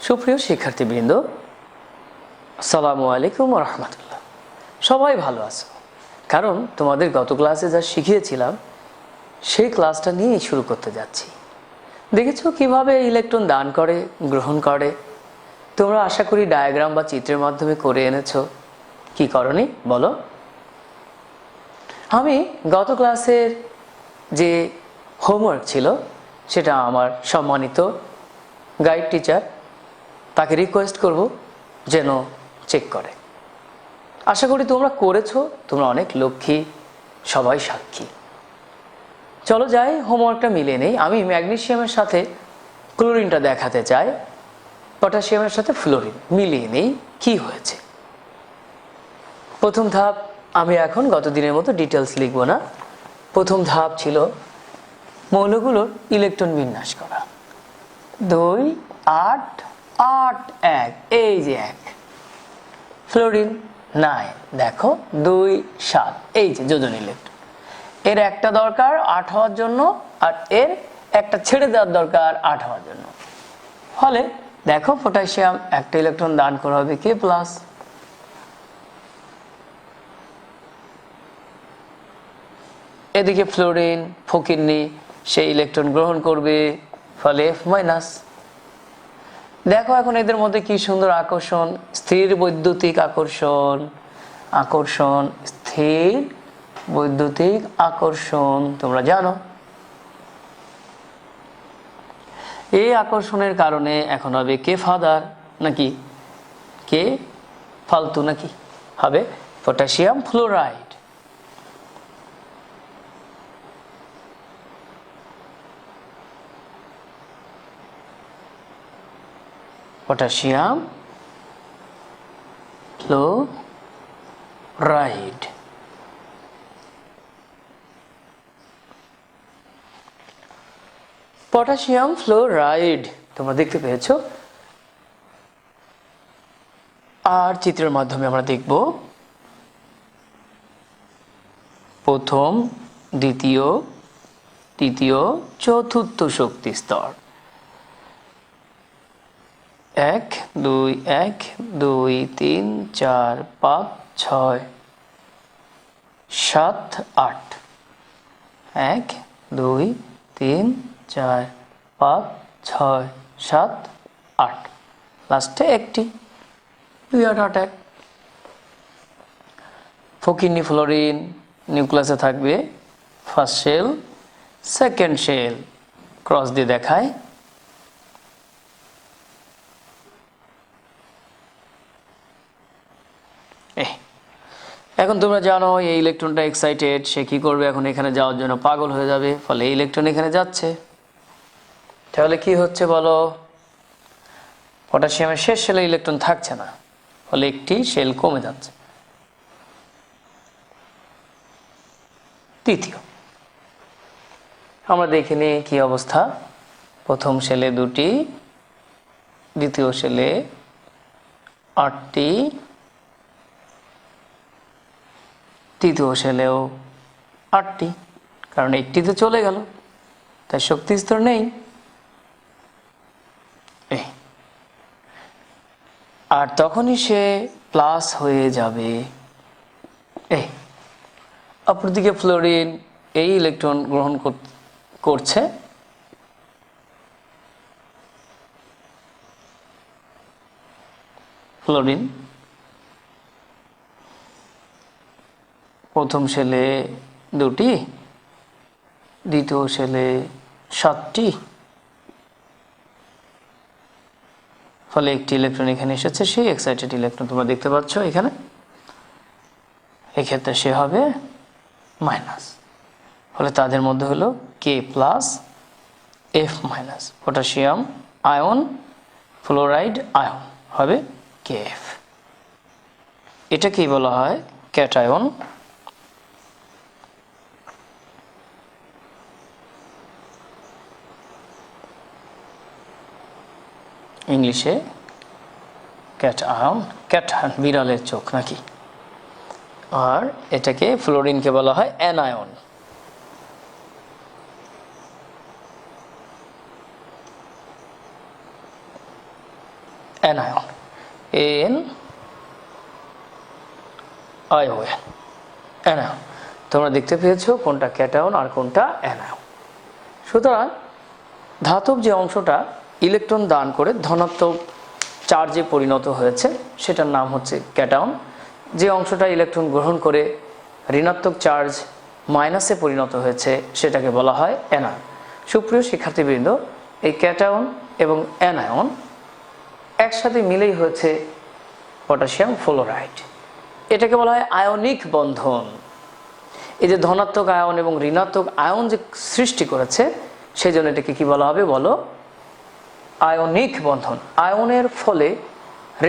সুপ্রিয় শিক্ষার্থীবৃন্দ, আসসালামু আলাইকুম ওয়া রাহমাতুল্লাহ। সবাই ভালো আছো? কারণ তোমাদের গত ক্লাসে যা শিখিয়েছিলাম সেই ক্লাসটা নিয়েই শুরু করতে যাচ্ছি। দেখেছো কিভাবে ইলেকট্রন দান করে, গ্রহণ করে? তোমরা আশা করি ডায়াগ্রাম বা চিত্রের মাধ্যমে করে এনেছো। কি করনি বলো? আমি গত ক্লাসের যে হোমওয়ার্ক ছিল সেটা আমার সম্মানিত গাইড টিচার তাকে রিকোয়েস্ট করব যেন চেক করে। আশা করি তোমরা করেছো, তোমরা অনেক লক্ষ্মী, সবাই সাক্ষী। চলো যাই, হোমওয়ার্কটা মিলিয়ে নেই। আমি ম্যাগনেসিয়ামের সাথে ক্লোরিনটা দেখাতে চাই, পটাশিয়ামের সাথে ফ্লোরিন মিলিয়ে নেই কি হয়েছে। প্রথম ধাপ, আমি এখন গত দিনের মতো ডিটেলস লিখব না। প্রথম ধাপ ছিল মৌলগুলোর ইলেকট্রন বিন্যাস করা। 2 8 8 1, এই যে 1। ফ্লোরিন 9, দেখো 2 7, এই যে যোজন ইলেকট্রন। এর একটা দরকার 8 হওয়ার জন্য, আর এর একটা ছেড়ে দেওয়ার দরকার 8 হওয়ার জন্য। ফলে দেখো পটাশিয়াম একটা ইলেকট্রন দান করা হবে K+। এদিকে ফ্লোরিন ফকিরনি, সেই ইলেকট্রন গ্রহণ করবে, ফলে F-। দেখো এখন এদের মধ্যে কি সুন্দর আকর্ষণ, স্থির বৈদ্যুতিক আকর্ষণ, আকর্ষণ স্থির বৈদ্যুতিক আকর্ষণ তোমরা জানো। এই আকর্ষণের কারণে এখন হবে কে ফাদার নাকি কে ফালতু, নাকি হবে potassium fluoride. Potassium fluoride. Potassium fluoride তোমরা দেখতে পেয়েছো। আর চিত্রের মাধ্যমে আমরা দেখব প্রথম, দ্বিতীয়, তৃতীয়, চতুর্থ শক্তি স্তর। 1 2 1 2 3 4 5 6 7 8, 1 2 3 4 5 6 7 8, লাস্টে একটি 2 8 8 1। ফকিরনি ফ্লোরিন নিউক্লিয়াসে থাকবে first shell, second shell cross দিয়ে দেখায়। এখন তোমরা জানো এই ইলেকট্রনটা এক্সাইটেড, সে কি করবে, এখন এখানে যাওয়ার জন্য পাগল হয়ে যাবে, ফলে এই ইলেকট্রন এখানে যাচ্ছে। তাহলে কি হচ্ছে বলো? পটাশিয়ামের শেষ শেলে ইলেকট্রন থাকছে না, ফলে একটি শেল কমে যাচ্ছে। তৃতীয়, আমরা দেখে নিই কি অবস্থা। প্রথম শেলে 2টি, দ্বিতীয় শেলে 8টি, তৃতীয় শেলেও 8টি, কারণ একটিতে চলে গেল, তাই শক্তি স্তর নেই। আর তখনই সে প্লাস হয়ে যাবে। অপরদিকে ফ্লোরিন এই ইলেকট্রন গ্রহণ করছে, ফ্লোরিন প্রথম শেলে 2টি, দ্বিতীয় শেলে 7টি, ফলে একটি ইলেকট্রন এখানে এসেছে, সেই এক্সাইটেড ইলেকট্রন তোমরা দেখতে পাচ্ছ এখানে। এক্ষেত্রে সে হবে মাইনাস, ফলে তাদের মধ্যে হলো K+, F-। Potassium ion, fluoride ion হবে KF। এটাকেই বলা হয় ক্যাটায়ন। ইংলিশে ক্যাটায়ন, ক্যাটায়ন বিড়ালের চোখ নাকি। আর এটাকে ফ্লোরিনকে বলা হয় anion. Anion, N ION, anion. তোমরা দেখতে পেয়েছো কোনটা ক্যাটায়ন আর কোনটা অ্যানায়ন। সুতরাং ধাতব যে অংশটা ইলেকট্রন দান করে ধনাত্মক চার্জে পরিণত হয়েছে সেটার নাম হচ্ছে ক্যাটায়ন। যে অংশটা ইলেকট্রন গ্রহণ করে ঋণাত্মক চার্জ মাইনাসে পরিণত হয়েছে সেটাকে বলা হয় অ্যানায়ন। সুপ্রিয় শিক্ষার্থীবৃন্দ, এই ক্যাটায়ন এবং অ্যানায়ন একসাথে মিলেই হয়েছে পটাশিয়াম ফ্লোরাইড। এটাকে বলা হয় আয়নিক বন্ধন। এই যে ধনাত্মক আয়ন এবং ঋণাত্মক আয়ন যে সৃষ্টি করেছে সেই জন্য এটাকে কি বলা হবে বলো? আয়নিক বন্ধন। আয়নের ফলে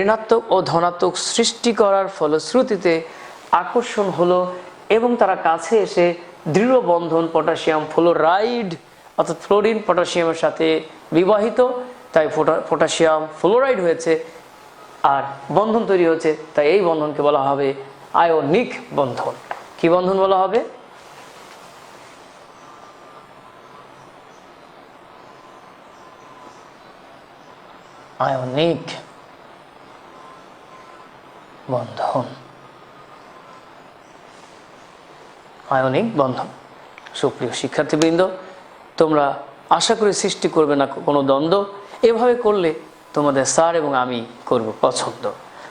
ঋণাত্মক ও ধনাত্মক সৃষ্টি করার ফলশ্রুতিতে আকর্ষণ হলো এবং তারা কাছে এসে দৃঢ় বন্ধন পটাশিয়াম ফ্লোরাইড অর্থাৎ ফ্লোরিন পটাশিয়ামের সাথে বিবাহিত, তাই পটাশিয়াম ফ্লোরাইড হয়েছে আর বন্ধন তৈরি হয়েছে, তাই এই বন্ধনকে বলা হবে আয়নিক বন্ধন। কি বন্ধন বলা হবে? আয়নিক বন্ধন। আয়নিক বন্ধন। সুপ্রিয় শিক্ষার্থীবৃন্দ, তোমরা আশা করি সৃষ্টি করবে না কোনো দ্বন্দ্ব। এভাবে করলে তোমাদের স্যার এবং আমি করব পছন্দ।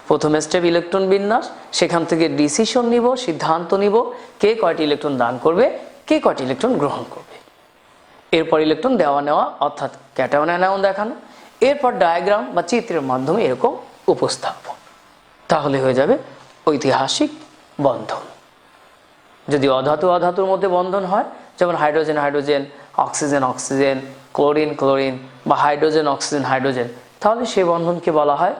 প্রথম স্টেপ ইলেকট্রন বিন্যাস, সেখান থেকে ডিসিশন নিব, সিদ্ধান্ত নিব কে কয়টি ইলেকট্রন দান করবে, কে কয়টি ইলেকট্রন গ্রহণ করবে। এরপর ইলেকট্রন দেওয়া নেওয়া অর্থাৎ ক্যাটায়ন অ্যানায়ন দেখানো, এরপর ডায়াগ্রাম বা চিত্রের মাধ্যমে এরকম উপস্থাপন। তাহলে হয়ে যাবে ঐতিহাসিক বন্ধন। যদি অধাতু অধাতুর মধ্যে বন্ধন হয়, যেমন hydrogen hydrogen, oxygen oxygen, chlorine chlorine বা হাইড্রোজেন অক্সিজেন হাইড্রোজেন, তাহলে সেই বন্ধনকে বলা হয়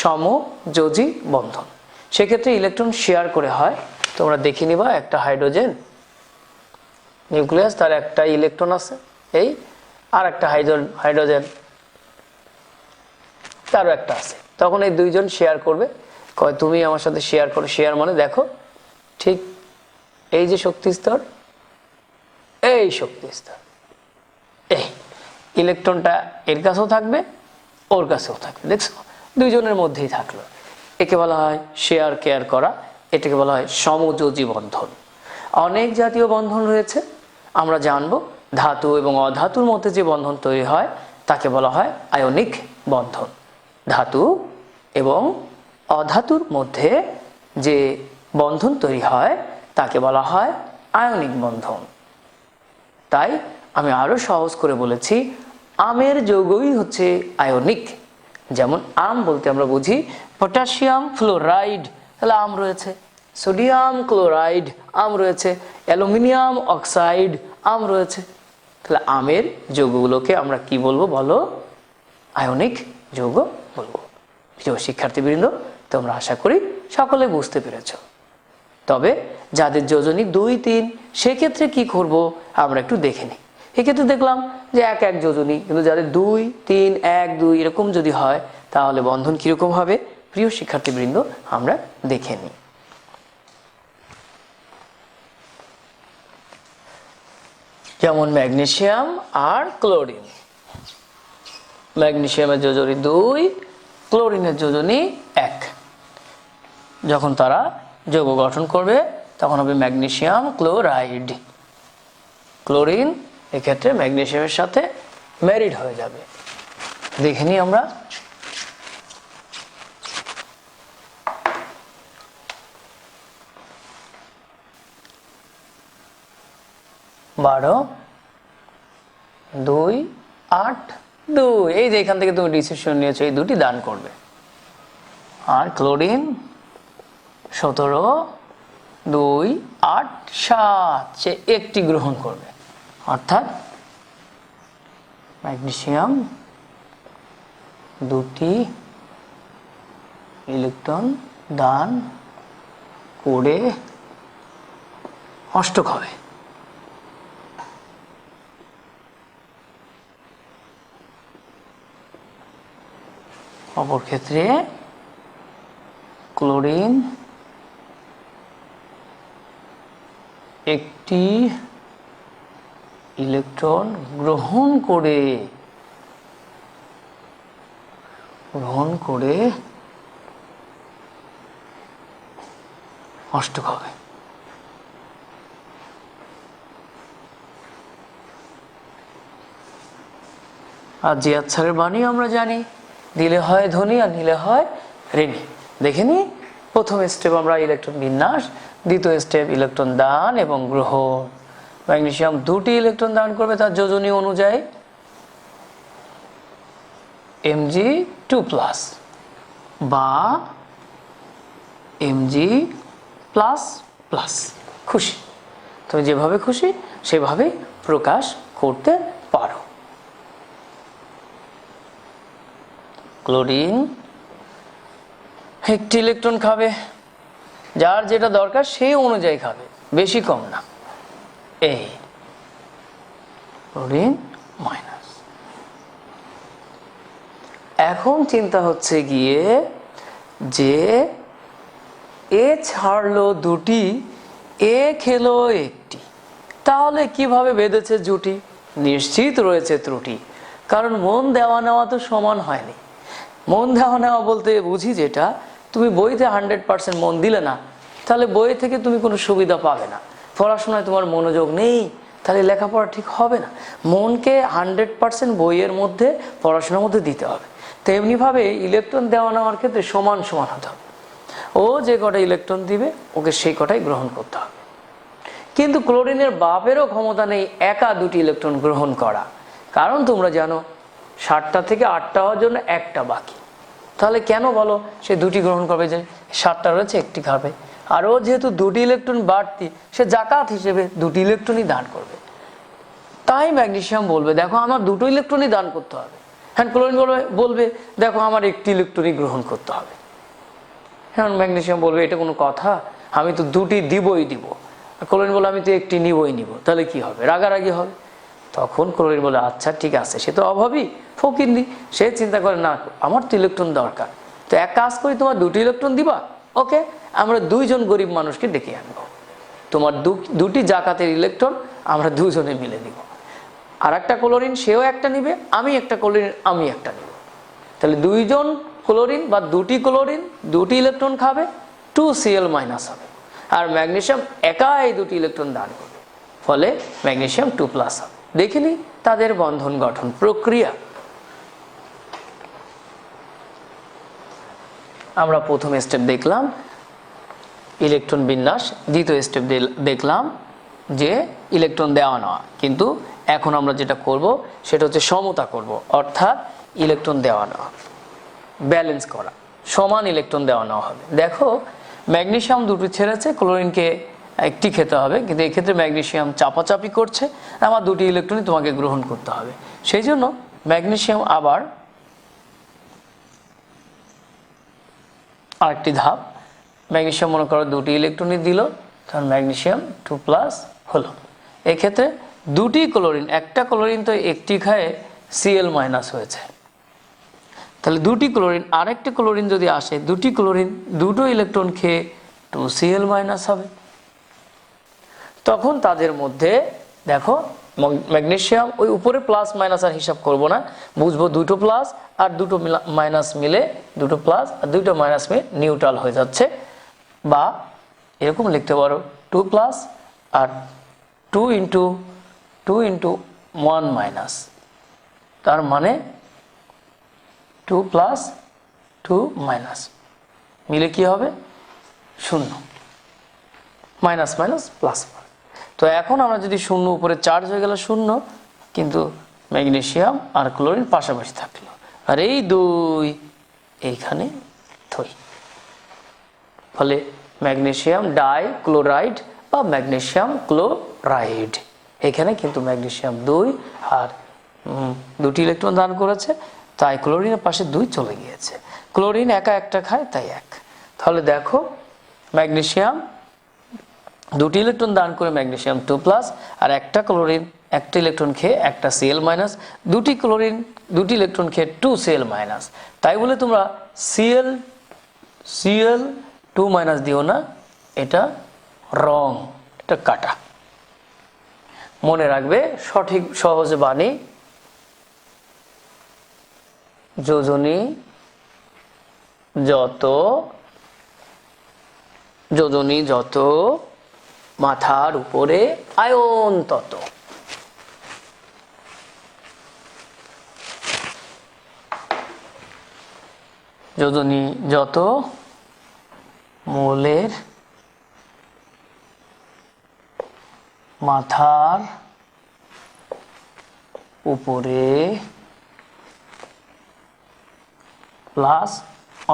সমযোজী বন্ধন। সেক্ষেত্রে ইলেকট্রন শেয়ার করে হয়। তোমরা দেখে নিবা একটা হাইড্রোজেন নিউক্লিয়াস, তার একটা ইলেকট্রন আছে এই, আর একটা হাইড্রোজেন তারও একটা আছে। তখন এই দুইজন শেয়ার করবে, কয় তুমি আমার সাথে শেয়ার করো। শেয়ার মানে দেখো ঠিক এই যে শক্তি স্তর, এই শক্তি স্তর, এই ইলেকট্রনটা এর কাছেও থাকবে ওর কাছেও থাকবে, দেখছো দুইজনের মধ্যেই থাকলো। একে বলা হয় শেয়ার কেয়ার করা, এটাকে বলা হয় সমযোজী বন্ধন। অনেক জাতীয় বন্ধন রয়েছে, আমরা জানবো ধাতু এবং অধাতুর মধ্যে যে বন্ধন তৈরি হয় তাকে বলা হয় আয়নিক বন্ধন। ধাতু এবং অধাতুর মধ্যে যে বন্ধন তৈরি হয় তাকে বলা হয় আয়নিক বন্ধন। তাই আমি আরো সহজ করে বলেছি, আমের যৌগই হচ্ছে আয়নিক। যেমন আম বলতে আমরা বুঝি পটাশিয়াম ফ্লোরাইড, তাহলে আম রয়েছে, সোডিয়াম ক্লোরাইড আম রয়েছে, অ্যালুমিনিয়াম অক্সাইড আম রয়েছে। তাহলে আমের যৌগগুলোকে আমরা কি বলবো বলো? আয়নিক যৌগ বলবো। প্রিয় শিক্ষার্থীবৃন্দ, তোমরা আশা করি সকলে বুঝতে পেরেছ। তবে যাদের যোজনী 2, 3 সেক্ষেত্রে কি করব আমরা একটু দেখে নিই। এক্ষেত্রে দেখলাম যে এক যোজনী, কিন্তু যাদের 2, 3, 1, 2 এরকম যদি হয় তাহলে বন্ধন কিরকম হবে প্রিয় শিক্ষার্থীবৃন্দ আমরা দেখে নিই। যেমন ম্যাগনেসিয়াম আর ক্লোরিন। ম্যাগনেসিয়ামের যোজনী 2, ক্লোরিনের যোজনী 1। যখন তারা যৌগ গঠন করবে তখন হবে ম্যাগনেসিয়াম ক্লোরাইড। ক্লোরিন এক্ষেত্রে ম্যাগনেসিয়ামের সাথে ম্যারিড হয়ে যাবে। দেখে নিই আমরা। বারো 2, 8, 2, এই যে এখান থেকে তুমি ডিসিশন নিয়েছো এই দুটি দান করবে। আর ক্লোরিন 17, 2, 8, 7 সে একটি গ্রহণ করবে, অর্থাৎ ম্যাগনেসিয়াম 2টি ইলেকট্রন দান করে অষ্টক হবে। অপর ক্ষেত্রে ক্লোরিন একটি ইলেকট্রন গ্রহণ করে গ্রহণ করে অষ্টক হবে। আর জিয়াদ স্যারের বাণী আমরা জানি, দিলে হয় ধনী আর নিলে হয় ঋণী। দেখে নি, প্রথম স্টেপ আমরা ইলেকট্রন বিন্যাস, দ্বিতীয় স্টেপ ইলেকট্রন দান এবং গ্রহণ। ম্যাগনেসিয়াম দুটি ইলেকট্রন দান করবে তার যোজনী অনুযায়ী, Mg2+ বা Mg++। খুশি, তুমি যেভাবে খুশি সেভাবে প্রকাশ করতে পারো। ক্লোরিন একটি ইলেকট্রন খাবে, যার যেটা দরকার সেই অনুযায়ী খাবে, বেশি কম না। এই ক্লোরিন মাইনাস। এখন চিন্তা হচ্ছে গিয়ে যে এ ছাড়লো দুটি, এ খেলো একটি, তাহলে কিভাবে বেঁধেছে জুটি? নিশ্চিত রয়েছে ত্রুটি, কারণ মন দেওয়া নেওয়া তো সমান হয়নি। মন দেওয়া নেওয়া বলতে বুঝি যেটা, তুমি বইতে 100% মন দিলে না, তাহলে বই থেকে তুমি কোনো সুবিধা পাবে না। পড়াশোনায় তোমার মনোযোগ নেই, তাহলে লেখাপড়া ঠিক হবে না। মনকে 100% বইয়ের মধ্যে, পড়াশোনার মধ্যে দিতে হবে। তেমনিভাবে ইলেকট্রন দেওয়া নেওয়ার ক্ষেত্রে সমান সমান হতে হবে। ও যে কটা ইলেকট্রন দিবে ওকে সেই কটাই গ্রহণ করতে হবে। কিন্তু ক্লোরিনের বাপেরও ক্ষমতা নেই একা দুটি ইলেকট্রন গ্রহণ করা, কারণ তোমরা জানো 7টা থেকে 8টা হওয়ার জন্য একটা বাকি। তাহলে কেন বলো সে দুটি গ্রহণ করবে? যে 7টা রয়েছে একটি খাবে, আর ও যেহেতু দুটি ইলেকট্রন বাড়তি, সে জাকাত হিসেবে দুটি ইলেকট্রনই দান করবে। তাই ম্যাগনেসিয়াম বলবে দেখো আমার দুটো ইলেকট্রনই দান করতে হবে। হ্যাঁ, ক্লোরিন বলবে দেখো আমার একটি ইলেকট্রনই গ্রহণ করতে হবে। হ্যাঁ, ম্যাগনেসিয়াম বলবে এটা কোনো কথা, আমি তো দুটি দিবই দিব। ক্লোরিন বলে আমি তো একটি নিবই নিব, তাহলে কি হবে? রাগারাগি হবে। তখন ক্লোরিন বলে আচ্ছা ঠিক আছে, সে তো অভাবী ফকিন্দি, সে চিন্তা করে না আমার তো ইলেকট্রন দরকার, তো এক কাজ করি তোমার দুটি ইলেকট্রন দিবা, ওকে আমরা দুইজন গরিব মানুষকে ডেকে আনবো, তোমার দুটি জাকাতের ইলেকট্রন আমরা দুজনে মিলে নিব। আর একটা ক্লোরিন সেও একটা নিবে, আমি একটা ক্লোরিন আমি একটা নিব। তাহলে দুইজন ক্লোরিন বা দুটি ক্লোরিন দুটি ইলেকট্রন খাবে, 2Cl- হবে। আর ম্যাগনেসিয়াম একাই দুটি ইলেকট্রন দান করবে, ফলে ম্যাগনেসিয়াম 2+ হবে। দেখিনি তাদের বন্ধন গঠন প্রক্রিয়া। আমরা প্রথম স্টেপ দেখলাম ইলেকট্রন বিন্যাস, দ্বিতীয় স্টেপ দেখলাম যে ইলেকট্রন দেওয়া নেওয়া। কিন্তু এখন আমরা যেটা করব সেটা হচ্ছে সমতা করব, অর্থাৎ ইলেকট্রন দেওয়া নেওয়া, ব্যালেন্স করা, সমান ইলেকট্রন দেওয়া নেওয়া হবে। দেখো ম্যাগনেসিয়াম দুটো ছেড়েছে, ক্লোরিনকে একটি খেতে হবে, কিন্তু এক্ষেত্রে ম্যাগনেসিয়াম চাপাচাপি করছে, আমার দুটি ইলেকট্রনই তোমাকে গ্রহণ করতে হবে। সেই জন্য ম্যাগনেসিয়াম আবার আরেকটি ধাপ, ম্যাগনেসিয়াম মনে করো দুটি ইলেকট্রনই দিল, কারণ ম্যাগনেসিয়াম 2+ হলো। এক্ষেত্রে দুটি ক্লোরিন, একটা ক্লোরিন তো একটি খায় Cl- হয়েছে, তাহলে দুটি ক্লোরিন আরেকটি ক্লোরিন যদি আসে, দুটি ক্লোরিন দুটো ইলেকট্রন খেয়ে 2Cl- হবে। তখন তাদের মধ্যে দেখো ম্যাগনেসিয়াম ওই উপরে প্লাস মাইনাস আর হিসাব করব না, বুঝবো দুটো প্লাস আর দুটো মাইনাস মিলে, দুটো প্লাস আর দুটো মাইনাস মিলে নিউট্রাল হয়ে যাচ্ছে। বা এরকম লিখতে পারো 2+ আর 2 × 1-, তার মানে 2+, 2- মিলে কি হবে? 0, মাইনাস মাইনাস প্লাস। তো এখন আমরা যদি 0 উপরে চার্জ হয়ে গেল 0, কিন্তু ম্যাগনেসিয়াম আর ক্লোরিন পাশাপাশি থাকলো, আর এই দুই এইখানে থই, ফলে ম্যাগনেসিয়াম ডাইক্লোরাইড বা ম্যাগনেসিয়াম ক্লোরাইড। এখানে কিন্তু ম্যাগনেসিয়াম 2 আর দুটি ইলেকট্রন দান করেছে, তাই ক্লোরিনের পাশে 2 চলে গিয়েছে। ক্লোরিন একা একটা খায়, তাই 1। তাহলে দেখো ম্যাগনেসিয়াম দুটি ইলেকট্রন দান করে ম্যাগনেসিয়াম 2+, আর একটা ক্লোরিন একটা ইলেকট্রন খেয়ে একটা Cl-, দুটি ক্লোরিন দুটি ইলেকট্রন খেয়ে 2Cl-। তাই বলে তোমরা Cl2- দিও না, এটা রং, এটা কাটা। মনে রাখবে সঠিক সহজ বাণী, যোজনী যত যোজনী যত মাথার উপরে আয়ন তত। যোজনী যত মৌলের মাথার উপরে প্লাস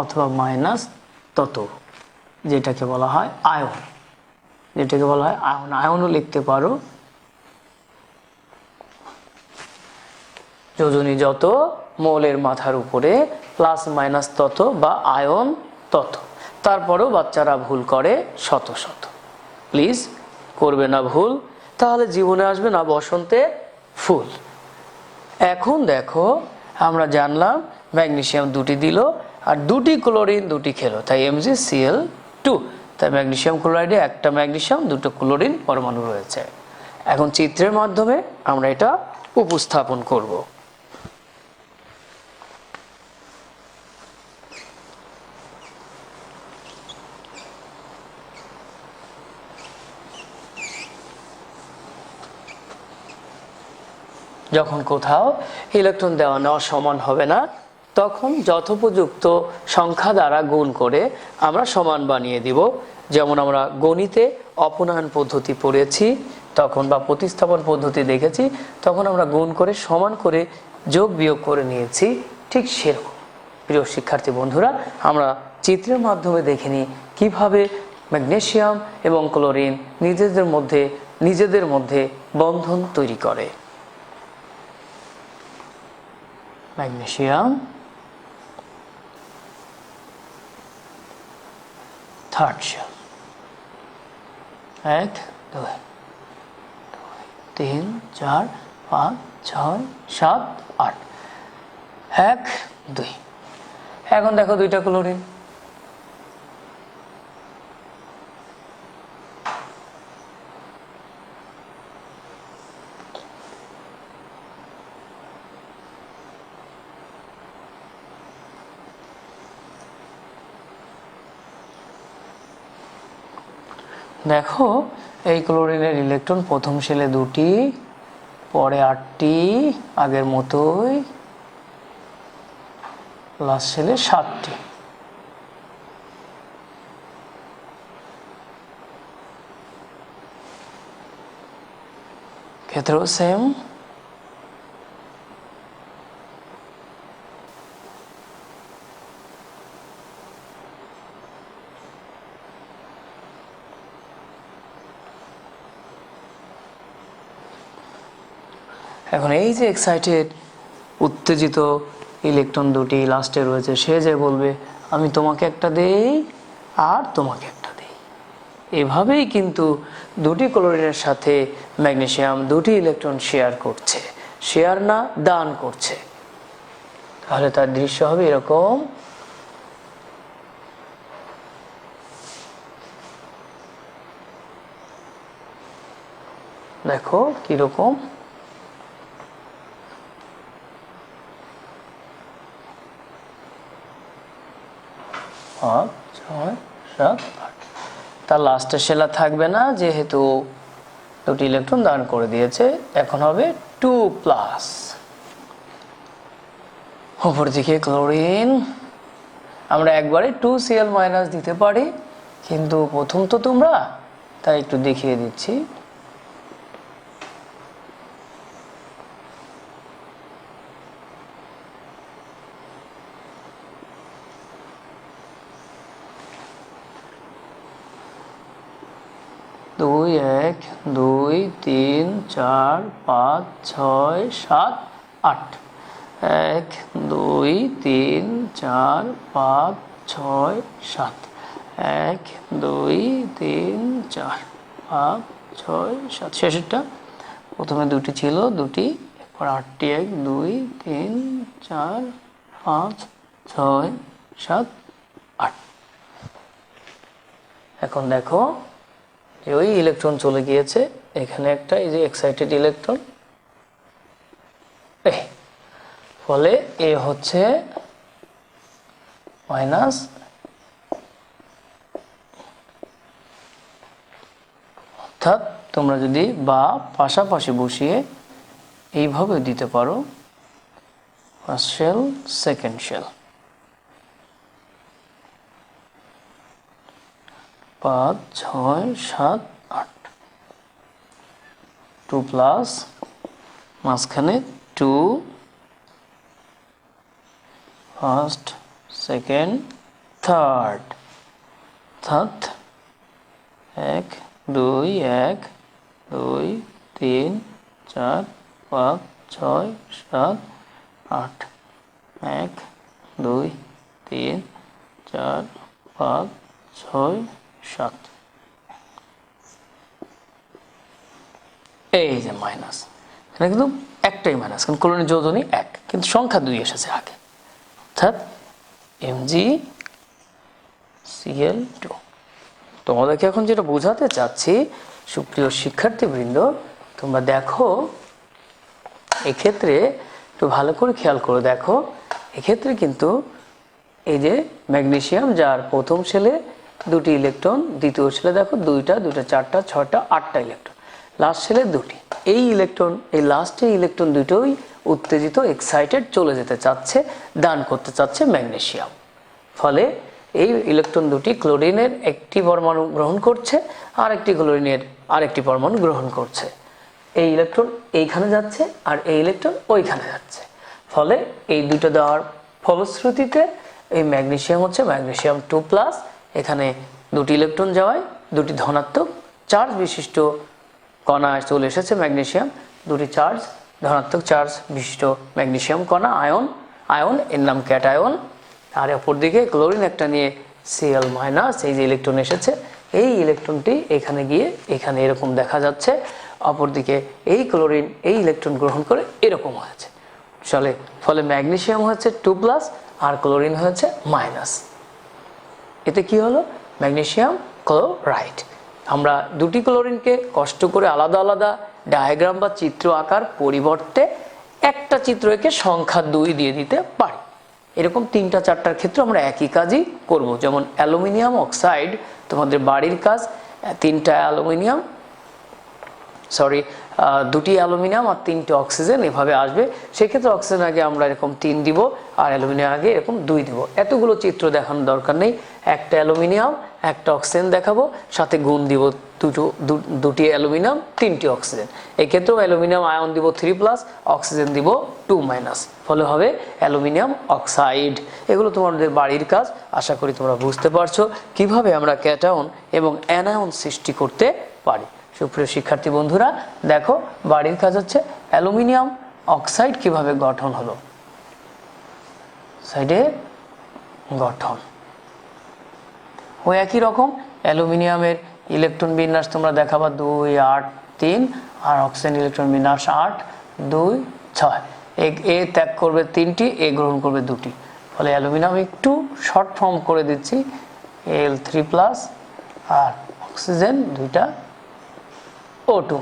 অথবা মাইনাস তত, যেটাকে বলা হয় আয়ন, যেটাকে বলা হয় আয়ন। আয়নও লিখতে পারো, যোজনী যত মৌলের মাথার উপরে প্লাস মাইনাস তত বা আয়ন তত। তারপরেও বাচ্চারা ভুল করে শত শত। প্লিজ করবে না ভুল, তাহলে জীবনে আসবে না বসন্তে ফুল। এখন দেখো আমরা জানলাম ম্যাগনেসিয়াম দুটি দিল আর দুটি ক্লোরিন দুটি খেলো, তাই MgCl2। তাই ম্যাগনেসিয়াম ক্লোরাইডে একটা ম্যাগনেসিয়াম দুটো ক্লোরিন পরমাণু রয়েছে। এখন চিত্রের মাধ্যমে আমরা এটা উপস্থাপন করব। যখন কোথাও ইলেকট্রন দেওয়া নেওয়া সমান হবে না, তখন যথোপযুক্ত সংখ্যা দ্বারা গুণ করে আমরা সমান বানিয়ে দিব। যেমন আমরা গণিতে অপনয়ন পদ্ধতি পড়েছি তখন, বা প্রতিস্থাপন পদ্ধতি দেখেছি, তখন আমরা গুণ করে সমান করে যোগ বিয়োগ করে নিয়েছি। ঠিক সেরকম প্রিয় শিক্ষার্থী বন্ধুরা, আমরা চিত্রের মাধ্যমে দেখে নিই কীভাবে ম্যাগনেসিয়াম এবং ক্লোরিন নিজেদের মধ্যে বন্ধন তৈরি করে। Magnesium third shell, 1 2 3 4 5 6 7 8, 1 2। এখন দেখো দুইটা ক্লোরিন, দেখো এই ক্লোরিনের ইলেকট্রন প্রথম শেলে দুটি, পরে 8টি আগের মতোই, লাস্ট শেলে 7টি। ক্ষেত্রেও সেম। এখন এই যে এক্সাইটেড উত্তেজিত ইলেকট্রন দুটি লাস্টে রয়েছে, সে যে বলবে আমি তোমাকে একটা দেই আর তোমাকে একটা দেই। এভাবেই কিন্তু দুটি ক্লোরিনের সাথে ম্যাগনেসিয়াম দুটি ইলেকট্রন শেয়ার করছে, শেয়ার না দান করছে। তাহলে তার দৃশ্য হবে এরকম। দেখো কিরকম, 5 6 7 8। তার লাস্টের শেলা থাকবে না, যেহেতু দুটি ইলেকট্রন দান করে দিয়েছে। এখন হবে 2+। অপর দিকে ক্লোরিন, আমরা একবারে 2Cl- দিতে পারি, কিন্তু প্রথম তো তোমরা, তাই একটু দেখিয়ে দিচ্ছি। দুই 1 2 3 4 5 6 7 8, 1 2 3 4 5 6 7, 1 2 3 4 5 6 7। শেষেরটা প্রথমে দুটি ছিল, দুটি, এরপর 8টি, 1 2 3 4 5 6 7 8। এখন দেখো যে ওই ইলেকট্রন চলে গিয়েছে, এখানে একটা এই যে এক্সাইটেড ইলেকট্রন, ফলে এ হচ্ছে মাইনাস অর্থাৎ তোমরা যদি বা পাশাপাশি বসিয়ে এইভাবে দিতে পারো, first shell second shell, 5 6 7 8, 2 plus মাঝখানে 2 ফার্স্ট সেকেন্ড থার্ড, অর্থাৎ 1 2 1 2 3 4 5 6 7 8, 1 2 3 4 5 6 7, এই যে মাইনাস, এখানে কিন্তু একটাই মাইনাস, কারণ কোলনের যোজনী 1, কিন্তু সংখ্যা 2 এসেছে আগে, অর্থাৎ MgCl2। তোমাদেরকে এখন যেটা বোঝাতে চাচ্ছি সুপ্রিয় শিক্ষার্থীবৃন্দ, তোমরা দেখো এক্ষেত্রে একটু ভালো করে খেয়াল করে দেখো, এক্ষেত্রে কিন্তু এই যে ম্যাগনেসিয়াম যার প্রথম শেলে 2টি ইলেকট্রন, দ্বিতীয় শেলে দেখো 2টা 2টা 4টা 6টা 8টা ইলেকট্রন, লাস্ট শেলে 2টি। এই ইলেকট্রন, এই লাস্টের ইলেকট্রন দুটোই উত্তেজিত, এক্সাইটেড, চলে যেতে চাচ্ছে, দান করতে চাচ্ছে ম্যাগনেসিয়াম। ফলে এই ইলেকট্রন দুটি ক্লোরিনের একটি পরমাণু গ্রহণ করছে, আর একটি ক্লোরিনের আরেকটি পরমাণু গ্রহণ করছে। এই ইলেকট্রন এইখানে যাচ্ছে আর এই ইলেকট্রন ওইখানে যাচ্ছে। ফলে এই দুটো দেওয়ার ফলশ্রুতিতে এই ম্যাগনেসিয়াম হচ্ছে ম্যাগনেসিয়াম 2+, এখানে 2টি ইলেকট্রন যাওয়ায় 2টি ধনাত্মক চার্জ বিশিষ্ট কণা চলে এসেছে ম্যাগনেসিয়াম, 2টি চার্জ ধনাত্মক চার্জ বিশিষ্ট ম্যাগনেসিয়াম কণা, আয়ন, এর নাম ক্যাটায়ন। আর অপরদিকে ক্লোরিন একটা নিয়ে Cl-, এই যে ইলেকট্রন এসেছে, এই ইলেকট্রনটি এখানে গিয়ে এখানে এরকম দেখা যাচ্ছে, অপরদিকে এই ক্লোরিন এই ইলেকট্রন গ্রহণ করে এরকম হয়েছে। ফলে ম্যাগনেসিয়াম হচ্ছে 2+, আর ক্লোরিন হচ্ছে মাইনাস। এতে কি হলো? Magnesium chloride. আমরা 2টি ক্লোরিনকে কষ্ট করে আলাদা আলাদা ডায়াগ্রাম বা চিত্র আকার পরিবর্তে একটা চিত্র এঁকে সংখ্যা 2 দিয়ে দিতে পারি। এরকম 3টা 4টার ক্ষেত্রে আমরা একই কাজই করব। যেমন অ্যালুমিনিয়াম অক্সাইড, তোমাদের বাড়ির কাজ 2টি অ্যালুমিনিয়াম আর 3টে অক্সিজেন এভাবে আসবে। সেক্ষেত্রে অক্সিজেন আগে আমরা এরকম 3 দিব, আর অ্যালুমিনিয়াম আগে এরকম 2 দিব। এতগুলো চিত্র দেখানোর দরকার নেই, একটা অ্যালুমিনিয়াম একটা অক্সিজেন দেখাবো, সাথে গুণ দিব 2টি অ্যালুমিনিয়াম 3টি অক্সিজেন। এক্ষেত্রেও অ্যালুমিনিয়াম আয়ন দিব 3+, অক্সিজেন দিব 2-, ফলে হবে অ্যালুমিনিয়াম অক্সাইড। এগুলো তোমাদের বাড়ির কাজ। আশা করি তোমরা বুঝতে পারছো কিভাবে আমরা ক্যাটায়ন এবং অ্যানায়ন সৃষ্টি করতে পারি। সুপ্রিয় শিক্ষার্থী বন্ধুরা, দেখো বাড়ির কাজ হচ্ছে অ্যালুমিনিয়াম অক্সাইড কিভাবে গঠন হলো। সাইডে গঠন ওই একই রকম, অ্যালুমিনিয়ামের ইলেকট্রন বিন্যাস তোমরা দেখাবা 2 8 3, আর অক্সিজেন ইলেকট্রন বিন্যাস 8 2 6। এ ত্যাগ করবে 3টি, এ গ্রহণ করবে 2টি। ফলে অ্যালুমিনিয়াম একটু শর্ট ফর্ম করে দিচ্ছি, Al3+, আর অক্সিজেন 2টা O2-।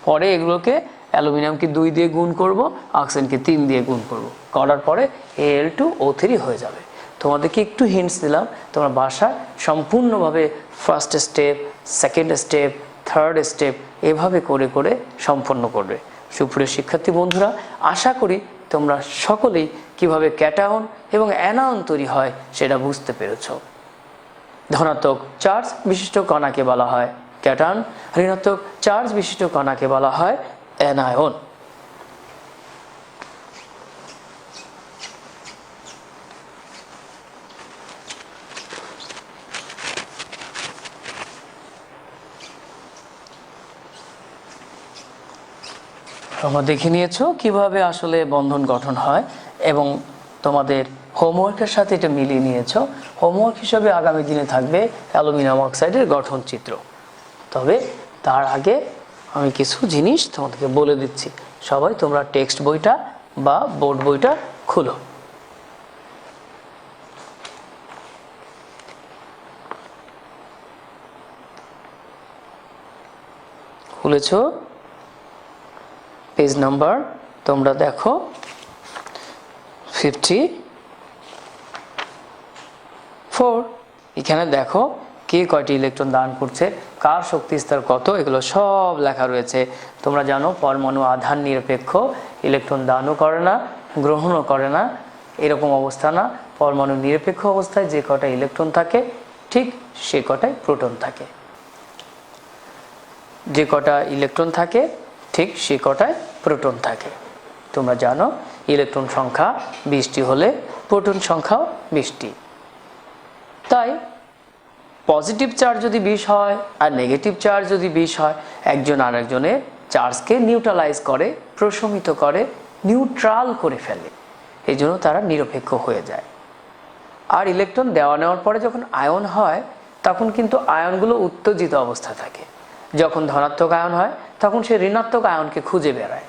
পরে এগুলোকে অ্যালুমিনিয়ামকে 2 দিয়ে গুণ করব, অক্সিজেনকে 3 দিয়ে গুণ করব, করার পরে Al2O3 হয়ে যাবে। তোমাদেরকে একটু হিন্টস দিলাম, তোমরা বাসায় সম্পূর্ণভাবে first step, second step, third step এভাবে করে করে সম্পন্ন করবে। সুপ্রিয় শিক্ষার্থী বন্ধুরা, আশা করি তোমরা সকলেই কিভাবে ক্যাটায়ন এবং অ্যানায়ন তৈরি হয় সেটা বুঝতে পেরেছ। ধনাত্মক চার্জ বিশিষ্ট কণাকে বলা হয় ক্যাটায়ন, ঋণাত্মক চার্জ বিশিষ্ট কণাকে বলা হয় অ্যানায়ন। তোমরা দেখে নিয়েছো কিভাবে আসলে বন্ধন গঠন হয়, এবং তোমাদের হোমওয়ার্কের সাথে এটা মিলিয়ে নিয়েছো। হোমওয়ার্ক হিসেবে আগামী দিনে থাকবে অ্যালুমিনিয়াম অক্সাইডের গঠন চিত্র। তবে তার আগে আমি কিছু জিনিস তোমাদেরকে বলে দিচ্ছি। সবাই তোমরা টেক্সট বইটা বা বোর্ড বইটা খুলো। খুলেছো? পেজ নাম্বার তোমরা দেখো 50। 4। এখানে দেখো কে কয়টি ইলেকট্রন দান করছে, কার শক্তি স্তর কত, এগুলো সব লেখা রয়েছে। তোমরা জানো পরমাণু আধান নিরপেক্ষ, ইলেকট্রন দানও করে না গ্রহণও করে না, এরকম অবস্থা না। পরমাণু নিরপেক্ষ অবস্থায় যে কটা ইলেকট্রন থাকে ঠিক সে কটাই প্রোটন থাকে, যে কটা ইলেকট্রন থাকে ঠিক সে কটায় প্রোটন থাকে। তোমরা জানো ইলেকট্রন সংখ্যা 20টি হলে প্রোটন সংখ্যাও 20টি। তাই পজিটিভ চার্জ যদি 20 হয় আর নেগেটিভ চার্জ যদি 20 হয়, একজন আরেকজনের চার্জকে নিউট্রালাইজ করে, প্রশমিত করে, নিউট্রাল করে ফেলে, এই জন্য তারা নিরপেক্ষ হয়ে যায়। আর ইলেকট্রন দেওয়া নেওয়ার পরে যখন আয়ন হয় তখন কিন্তু আয়নগুলো উত্তেজিত অবস্থায় থাকে। যখন ধনাত্মক আয়ন হয় তখন সে ঋণাত্মক আয়নকে খুঁজে বেড়ায়,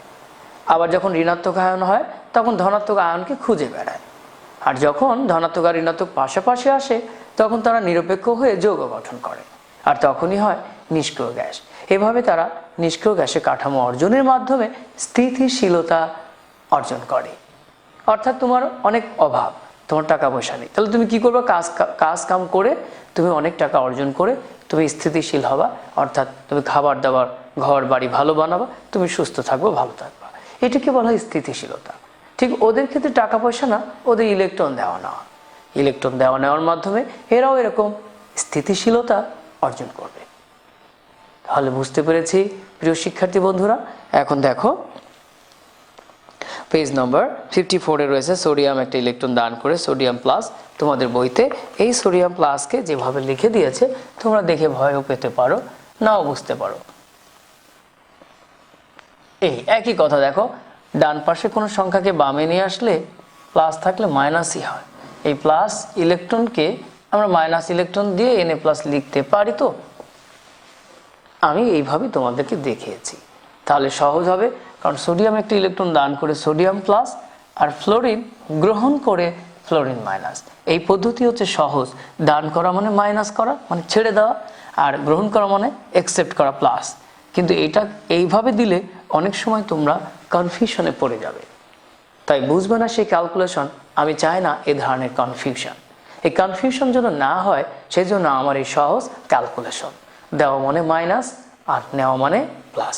আবার যখন ঋণাত্মক আয়ন হয় তখন ধনাত্মক আয়নকে খুঁজে বেড়ায়। আর যখন ধনাত্মক আর ঋণাত্মক পাশাপাশি আসে তখন তারা নিরপেক্ষ হয়ে যৌগ গঠন করে, আর তখনই হয় নিষ্ক্রিয় গ্যাস। এভাবে তারা নিষ্ক্রিয় গ্যাসের কাঠামো অর্জনের মাধ্যমে স্থিতিশীলতা অর্জন করে। অর্থাৎ তোমার অনেক অভাব, তোমার টাকা পয়সা নেই, তাহলে তুমি কি করবে? কাজ কাম করে তুমি অনেক টাকা অর্জন করে তুমি স্থিতিশীল হবা, অর্থাৎ তুমি খাবার দাবার ঘর বাড়ি ভালো বানাবা, তুমি সুস্থ থাকবে, ভালো থাকবা। এটাকে বলা হয় স্থিতিশীলতা। ঠিক ওদের ক্ষেত্রে টাকা পয়সা না, ওদের ইলেকট্রন দেওয়া নেওয়া, ইলেকট্রন দেওয়া নেওয়ার মাধ্যমে এরাও এরকম স্থিতিশীলতা অর্জন করবে। তাহলে বুঝতে পেরেছি প্রিয় শিক্ষার্থী বন্ধুরা। এখন দেখো পেজ নম্বর 54-এ রয়েছে সোডিয়াম একটা ইলেকট্রন দান করে, সোডিয়াম প্লাস। তোমাদের বইতে এই সোডিয়াম প্লাসকে যেভাবে লিখে দিয়েছে তোমরা দেখে ভয়ও পেতে পারো, নাও বুঝতে পারো। এই একই কথা দেখো, ডান পাশে কোনো সংখ্যাকে বামে নিয়ে আসলে প্লাস থাকলে মাইনাসই হয়। এই প্লাস ইলেকট্রনকে আমরা মাইনাস ইলেকট্রন দিয়ে Na প্লাস লিখতে পারি। তো আমি এইভাবে তোমাদেরকে দেখিয়েছি, তাহলে সহজ হবে। কারণ সোডিয়াম একটা ইলেকট্রন দান করে সোডিয়াম প্লাস, আর ফ্লোরিন গ্রহণ করে ফ্লোরিন মাইনাস। এই পদ্ধতি হচ্ছে সহজ। দান করা মানে মাইনাস করা, মানে ছেড়ে দেওয়া, আর গ্রহণ করা মানে অ্যাকসেপ্ট করা প্লাস। কিন্তু এটা এইভাবে দিলে অনেক সময় তোমরা কনফিউশনে পড়ে যাবে, তাই বুঝবে না সেই ক্যালকুলেশন। আমি চাই না এ ধরনের কনফিউশন। এই কনফিউশন যেন না হয় সেই জন্য আমার এই সহজ ক্যালকুলেশন। দেওয়া মানে মাইনাস আর নেওয়া মানে প্লাস।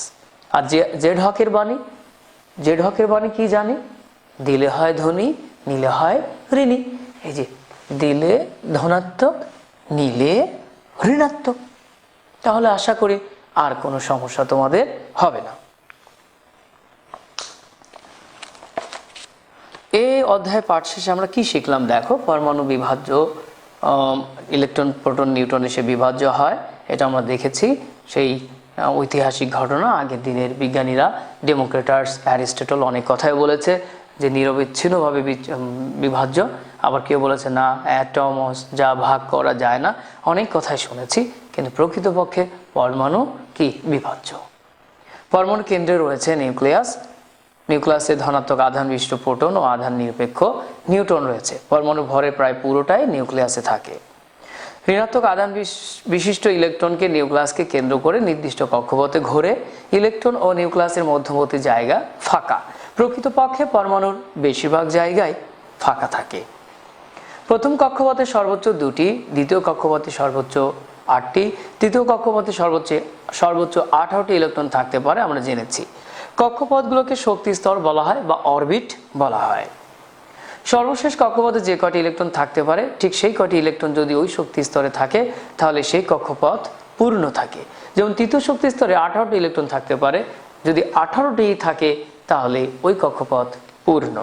আর জেড হকের বাণী, জেড হকের বাণী কি জানি? দিলে হয় ধনী, নিলে হয় ঋণী। এই যে দিলে ধনাত্মক, নিলে ঋণাত্মক। তাহলে আশা করি আর কোনো সমস্যা তোমাদের হবে না। এই অধ্যায় পাঠ শেষে আমরা কি শিখলাম দেখো। পরমাণু বিভাজ্য, ইলেকট্রন প্রোটন নিউট্রন এসে বিভাজ্য হয়, এটা আমরা দেখেছি। সেই ঐতিহাসিক ঘটনা, আগের দিনের বিজ্ঞানীরা ডেমোক্রিটাস, অ্যারিস্টটল অনেক কথাই বলেছে যে নিরবিচ্ছিন্নভাবে বিভাজ্য। আবার কেউ বলেছে না, অ্যাটমস যা ভাগ করা যায় না। অনেক কথাই শুনেছি, কিন্তু প্রকৃতপক্ষে পরমাণু কি বিভাজ্য। পরমাণু কেন্দ্রে রয়েছে নিউক্লিয়াস। নিউক্লিয়াসে ধনাত্মক আধান বিশিষ্ট প্রোটন ও আধান নিরপেক্ষ নিউট্রন রয়েছে। পরমাণু ভরের প্রায় পুরোটাই নিউক্লিয়াসে থাকে। ঋণাত্মক আধান বিশিষ্ট ইলেকট্রনকে নিউক্লিয়াসকে কেন্দ্র করে নির্দিষ্ট কক্ষপথে ঘোরে। ইলেকট্রন ও নিউক্লিয়াসের মধ্যবর্তী জায়গা ফাঁকা। প্রকৃতপক্ষে পরমাণুর বেশিরভাগ জায়গায় ফাঁকা থাকে। প্রথম কক্ষপথে সর্বোচ্চ 2টি, দ্বিতীয় কক্ষপথে সর্বোচ্চ 8টি, তৃতীয় কক্ষপথে সর্বোচ্চ 18টি ইলেকট্রন থাকতে পারে, আমরা জেনেছি। কক্ষপথগুলোকে শক্তি স্তর বলা হয় বা অরবিট বলা হয়। সর্বশেষ কক্ষপথে যে কটি ইলেকট্রন থাকতে পারে ঠিক সেই কটি ইলেকট্রন যদি ওই শক্তি স্তরে থাকে তাহলে সেই কক্ষপথ পূর্ণ থাকে। যেমন তৃতীয় শক্তি স্তরে 18টি ইলেকট্রন থাকতে পারে, যদি 18টি থাকে তাহলে ওই কক্ষপথ পূর্ণ।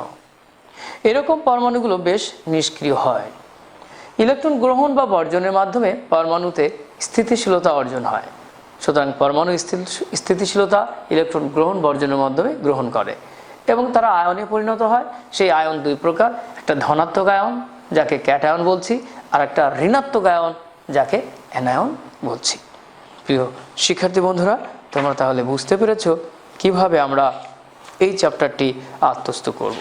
এরকম পরমাণুগুলো বেশ নিষ্ক্রিয় হয়। ইলেকট্রন গ্রহণ বা বর্জনের মাধ্যমে পরমাণুতে স্থিতিশীলতা অর্জন হয়। সুতরাং পরমাণু স্থিতিশীলতা ইলেকট্রন গ্রহণ বর্জনের মাধ্যমে গ্রহণ করে এবং তারা আয়নে পরিণত হয়। সেই আয়ন দুই প্রকার, একটা ধনাত্মক আয়ন যাকে ক্যাটায়ন বলছি, আর একটা ঋণাত্মক আয়ন যাকে অ্যানায়ন বলছি। প্রিয় শিক্ষার্থী বন্ধুরা, তোমরা তাহলে বুঝতে পেরেছো কিভাবে আমরা এই চ্যাপ্টারটি আত্মস্থ করব।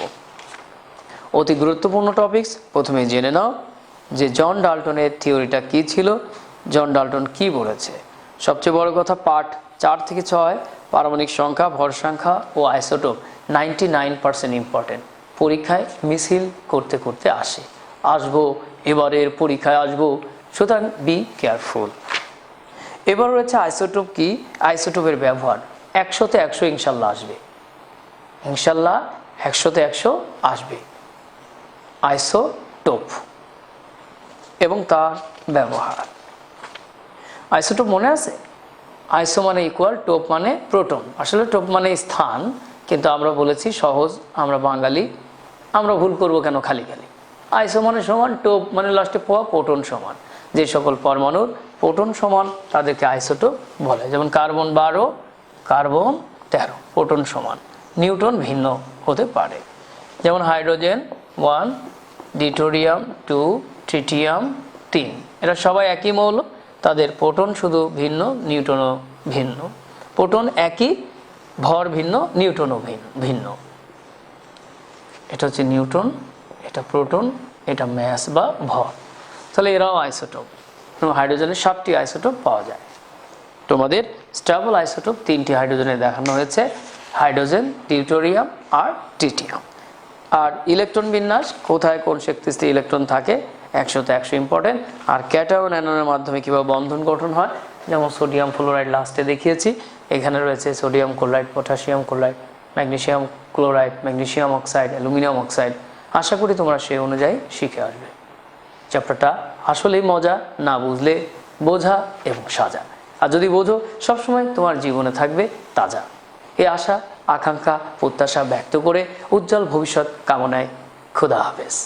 অতি গুরুত্বপূর্ণ টপিকস। প্রথমে জেনে নাও যে জন ডাল্টনের থিওরিটা কি ছিল, জন ডাল্টন কি বলেছে। সবচেয়ে বড় কথা পার্ট 4 থেকে 6 পারমাণবিক সংখ্যা, ভর সংখ্যা ও আইসোটোপ 99% ইম্পর্টেন্ট। পরীক্ষায় মিছিল করতে করতে আসবো এবারের পরীক্ষায় আসবো, সুতরাং বি কেয়ারফুল। এবার রয়েছে আইসোটোপ কি, আইসোটোপের ব্যবহার। 100-তে 100 ইনশাল্লাহ আসবে, ইনশাল্লাহ 100-তে 100 আসবে আইসোটোপ এবং তার ব্যবহার। আইসোটোপ মনে আছে? আইসো মানে ইকুয়াল, টোপ মানে প্রোটন। আসলে টোপ মানে স্থান, কিন্তু আমরা বলেছি সহজ, আমরা বাঙালি, আমরা ভুল করব কেন খালি খালি। আইসো মানে সমান, টোপ মানে লাস্টে পোয়া, প্রোটন সমান। যে সকল পরমাণুর প্রোটন সমান তাদেরকে আইসোটোপ বলে। যেমন কার্বন 12, কার্বন 13, প্রোটন সমান। নিউট্রন ভিন্ন হতে পারে, যেমন হাইড্রোজেন 1, ডিউটেরিয়াম 2, ট্রিটিয়াম 3। এরা সবাই একই মৌল, তাদের প্রোটন শুধু ভিন্ন, নিউট্রনও ভিন্ন। প্রোটন একই, ভর ভিন্ন, নিউট্রনও ভিন্ন। এটা হচ্ছে নিউট্রন, এটা প্রোটন, এটা ম্যাস বা ভর। তাহলে এরাও আইসোটোপ। হাইড্রোজেনের 7টি আইসোটোপ পাওয়া যায়। তোমাদের স্টেবল আইসোটোপ 3টি হাইড্রোজেনে দেখানো হয়েছে, হাইড্রোজেন, ডিউটেরিয়াম আর ট্রিটিয়াম। আর ইলেকট্রন বিন্যাস, কোথায় কোন শক্তিতে ইলেকট্রন থাকে, 100-তে 100 ইম্পর্টেন্ট। আর ক্যাটায়ন অ্যানায়নের মাধ্যমে কীভাবে বন্ধন গঠন হয়, যেমন সোডিয়াম ফ্লোরাইড লাস্টে দেখিয়েছি। এখানে রয়েছে sodium chloride, potassium chloride, magnesium chloride, magnesium oxide, aluminium oxide. আশা করি তোমরা সেই অনুযায়ী শিখে আসবে। চ্যাপ্টারটা আসলেই মজা, না বুঝলে বোঝা এবং সাজা। আর যদি বোঝো, সবসময় তোমার জীবনে থাকবে তাজা। এই আশা, আকাঙ্ক্ষা, প্রত্যাশা ব্যক্ত করে উজ্জ্বল ভবিষ্যৎ কামনায় খোদা হাফেজ।